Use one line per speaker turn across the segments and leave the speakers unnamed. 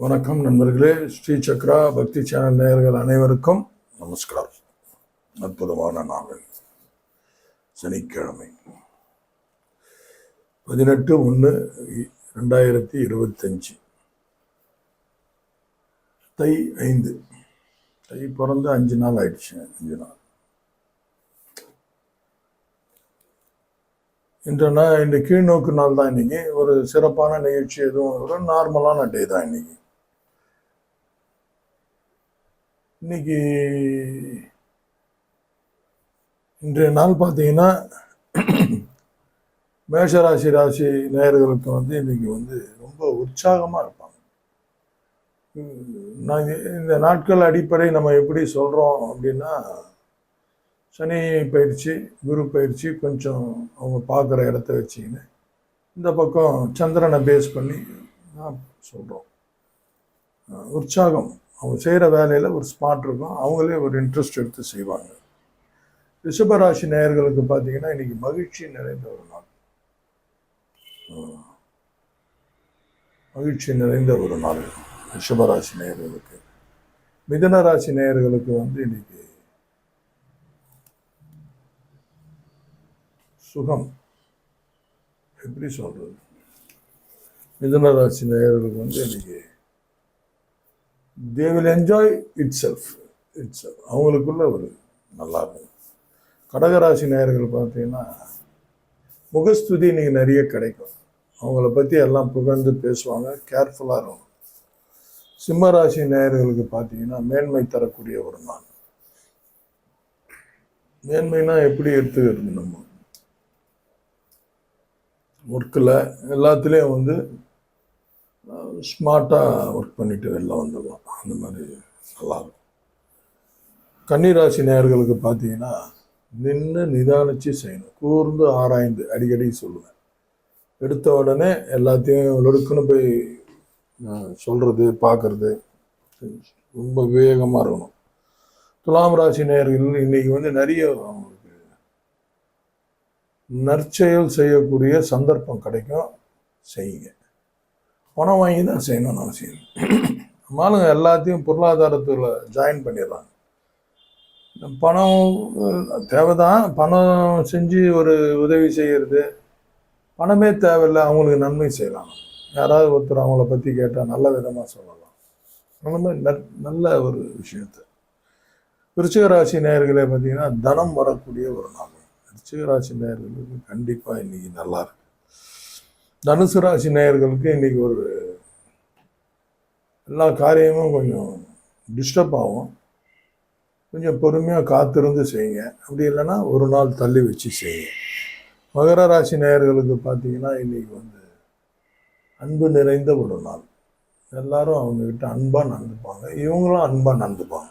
வணக்கம் நண்பர்களே. ஸ்ரீ சக்ரா பக்தி சேனல் நேயர்கள் அனைவருக்கும் நமஸ்காரம். அற்புதமான நாள், சனிக்கிழமை 18/1/2025 தை 5. தை பிறந்து 5 நாள் ஆயிடுச்சு. 5 நாள். இந்த கீழ்நோக்கு நாள் தான் இன்னைக்கு. ஒரு சிறப்பான நிகழ்ச்சி எதுவும் ஒரு நார்மலான டே தான் இன்னைக்கு. இன்றைய நாள் பார்த்தீங்கன்னா மேஷராசி நேயர்களுக்கு இன்னைக்கு ரொம்ப உற்சாகமாக இருப்பாங்க. இந்த நாட்கள் அடிப்படை நம்ம எப்படி சொல்கிறோம் அப்படின்னா, சனி பயிற்சி, குரு பயிற்சி கொஞ்சம் அவங்க பார்க்குற இடத்த வச்சுக்கின்னு இந்த பக்கம் சந்திரனை பேஸ் பண்ணி நான் சொல்கிறோம். உற்சாகம், அவங்க செய்கிற வேலையில் ஒரு ஸ்மார்ட் இருக்கும், அவங்களே ஒரு இன்ட்ரெஸ்ட் எடுத்து செய்வாங்க. ரிஷபராசி நேயர்களுக்கு பார்த்தீங்கன்னா இன்னைக்கு மகிழ்ச்சி நிறைந்த ஒரு நாள். மகிழ்ச்சி நிறைந்த ஒரு நாள் ரிஷபராசி நேயர்களுக்கு. மிதுன ராசி நேயர்களுக்கு இன்னைக்கு சுகம். எப்படி சொல்றது, மிதுன ராசி நேயர்களுக்கு இன்னைக்கு they will enjoy itself. அவங்களுக்குள்ள ஒரு நல்லா இருக்கும். கடகராசி நேயர்கள் பார்த்தீங்கன்னா முகஸ்துதி இன்னைக்கு நிறைய கிடைக்கும். அவங்கள பற்றி எல்லாம் புகழ்ந்து பேசுவாங்க, கேர்ஃபுல்லாக இருக்கும். சிம்மராசி நேயர்களுக்கு பார்த்தீங்கன்னா மேன்மை தரக்கூடிய ஒரு நாள். மேன்மைனா எப்படி எடுத்துக்கிறது, நம்ம ஒர்க்கில் எல்லாத்துலேயும் ஸ்மார்ட்டாக ஒர்க் பண்ணிட்டு வெளில வந்துடுவோம். அந்த மாதிரி நல்லாயிருக்கும். கன்னிராசி நேயர்களுக்கு பார்த்தீங்கன்னா நின்று நிதானிச்சு செய்யணும், கூர்ந்து ஆராய்ந்து. அடிக்கடி சொல்லுவேன், எடுத்த உடனே எல்லாத்தையும் லொடுக்குன்னு போய் சொல்கிறது பார்க்கறது ரொம்ப விவேகமாக இருக்கணும். துலாம் ராசி நேயர்கள் இன்னைக்கு நிறைய அவங்களுக்கு நற்செயல் செய்யக்கூடிய சந்தர்ப்பம் கிடைக்கும், செய்யுங்க. பணம் வாங்கி தான் செய்யணும்னு அவசியம். நம்மளுங்க எல்லாத்தையும் பொருளாதாரத்தில் ஜாயின் பண்ணிடுறாங்க. பணம் தேவைதான், பணம் செஞ்சு ஒரு உதவி செய்கிறது. பணமே தேவையில்லை, அவங்களுக்கு நன்மை செய்யலாம். யாராவது ஒருத்தர் அவங்கள பற்றி கேட்டால் நல்ல விதமாக சொல்லலாம். அந்த மாதிரி நல்ல ஒரு விஷயத்த. விருச்சிக ராசி நேயர்களே பார்த்தீங்கன்னா தனம் வரக்கூடிய ஒரு நாள். விருச்சிக ராசி நேயர்களுக்கு கண்டிப்பாக இன்னைக்கு நல்லா இருக்கு. தனுசு ராசி நேயர்களுக்கு இன்னைக்கு ஒரு எல்லா காரியமும் கொஞ்சம் டிஸ்டர்ப் ஆகும். கொஞ்சம் பொறுமையாக காத்திருந்து செய்யுங்க. அப்படி இல்லைன்னா ஒரு நாள் தள்ளி வச்சு செய்யுங்க. மகர ராசி நேயர்களுக்கு பார்த்தீங்கன்னா இன்னைக்கு அன்பு நிறைந்த ஒரு நாள். எல்லாரும் அவங்கக்கிட்ட அன்பாக நடந்துப்பாங்க, இவங்களும் அன்பாக நடந்துப்பாங்க.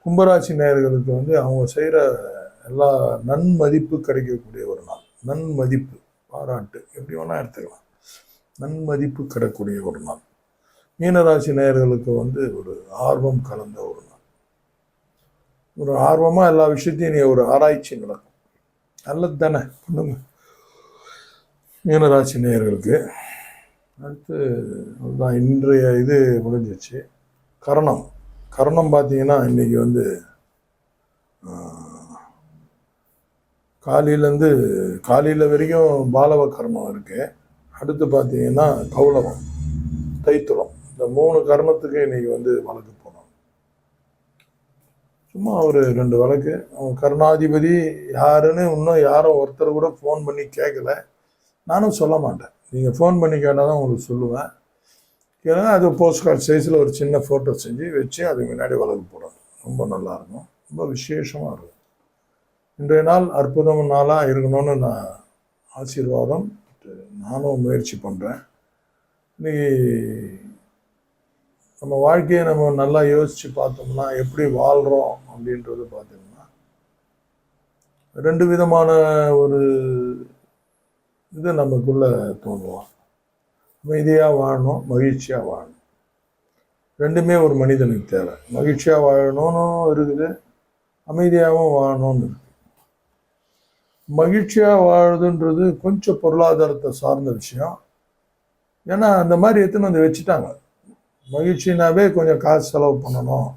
கும்பராசி நேயர்களுக்கு அவங்க செய்கிற எல்லா நன்மதிப்பு கிடைக்கக்கூடிய ஒரு நாள். நன்மதிப்பு, பாராட்டு, எப்படி வேணால் எடுத்துக்கலாம். நன்மதிப்பு கிடைக்கக்கூடிய ஒரு நாள். மீனராசி நேயர்களுக்கு ஒரு ஆர்வம் கலந்த ஒரு நாள். ஒரு ஆர்வமாக எல்லா விஷயத்தையும் நீ ஒரு ஆராய்ச்சி நடக்கும். நல்லது தானே, பண்ணுங்க மீனராசி நேயர்களுக்கு. அடுத்து அதுதான் இன்றைய இது முடிஞ்சிச்சு. கரணம் பார்த்தீங்கன்னா இன்னைக்கு காலையில் வரைக்கும் பாலவ கர்மம் இருக்கு. அடுத்து பார்த்தீங்கன்னா கௌளவம், தைத்துளம். இந்த 3 கர்மத்துக்கு இன்னைக்கு வழக்கு போனோம். சும்மா ஒரு 2 வழக்கு. அவங்க கருணாதிபதி யாருன்னு இன்னும் யாரும் ஒருத்தர் கூட ஃபோன் பண்ணி கேட்கல. நானும் சொல்ல மாட்டேன். நீங்கள் ஃபோன் பண்ணி கேட்டால் தான் உங்களுக்கு சொல்லுவேன். ஏன்னா அது போஸ்ட் கார்டு சைஸில் ஒரு சின்ன ஃபோட்டோ செஞ்சு வச்சு அதுக்கு முன்னாடி வழக்கு போடணும். ரொம்ப நல்லாயிருக்கும், ரொம்ப விசேஷமாக இருக்கும். இன்றைய நாள் அற்புதமான நாளாக இருக்கணும்னு நான் ஆசீர்வாதம். நானும் முயற்சி பண்ணுறேன். இன்னைக்கு நம்ம வாழ்க்கையை நம்ம நல்லா யோசித்து பார்த்தோம்னா எப்படி வாழ்கிறோம் அப்படின்றது பார்த்தோம்னா 2 விதமான ஒரு இது நமக்குள்ளே தோணுவோம். அமைதியாக வாழணும், மகிழ்ச்சியாக வாழணும். 2மே ஒரு மனிதனுக்கு தேவை. மகிழ்ச்சியாக வாழணும்னு இருக்குது, அமைதியாகவும் வாழணும்னு இருக்குது. மகிழ்ச்சியாக வாழுதுன்றது கொஞ்சம் பொருளாதாரத்தை சார்ந்த விஷயம். ஏன்னா அந்த மாதிரி எடுத்துன்னு வச்சுட்டாங்க. மகிழ்ச்சினாவே கொஞ்சம் காசு செலவு பண்ணணும்,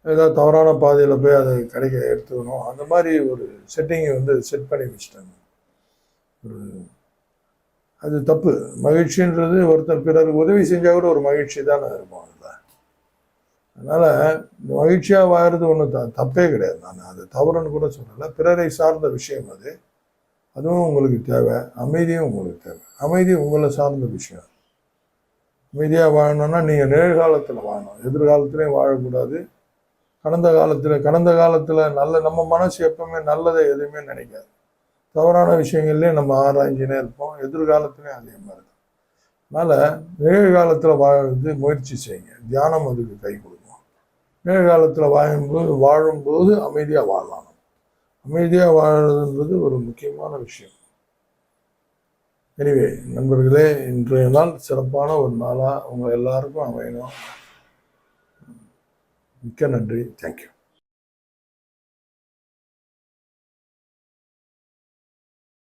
ஏதாவது தவறான பாதையில் போய் அதை கிடைக்க எடுத்துக்கணும், அந்த மாதிரி ஒரு செட்டிங்கை வந்து செட் பண்ணி வச்சுட்டாங்க. ஒரு அது தப்பு. மகிழ்ச்சின்றது ஒருத்தர் பிறருக்கு உதவி செஞ்சால் கூட ஒரு மகிழ்ச்சி தானே இருக்கும் அதில். அதனால் மகிழ்ச்சியாக வாழறது ஒன்றும் தப்பே கிடையாது. நான் அது தவறுன்னு கூட சொல்லலை. பிறரை சார்ந்த விஷயம் அது. அதுவும் உங்களுக்கு தேவை. அமைதியும் உங்களுக்கு தேவை. அமைதி உங்களை சார்ந்த விஷயம். அமைதியாக வாழணும்னா நீங்கள் நிகழ்காலத்தில் வாழணும், எதிர்காலத்துலேயும் வாழக்கூடாது. கடந்த காலத்தில் நம்ம மனசு எப்பவுமே நல்லதை எதுவுமே நினைக்காது. தவறான விஷயங்கள்லேயும் நம்ம ஆராய்ஞ்சினே இருப்போம். எதிர்காலத்துலேயும் அதே மாதிரி தான். அதனால் நிகழ்காலத்தில் வாழ்ந்து முயற்சி செய்யுங்க. தியானம் அதுக்கு கை கொடுக்கும். நிகழ்காலத்தில் வாழும்போது அமைதியாக வாழலாம். அமைதியாக வாழறதுன்றது ஒரு முக்கியமான விஷயம். எனிவே நண்பர்களே, இன்றைய நாள் சிறப்பான ஒரு நாளாக உங்கள் எல்லாருக்கும் அமையணும். மிக்க நன்றி. தேங்க்யூ.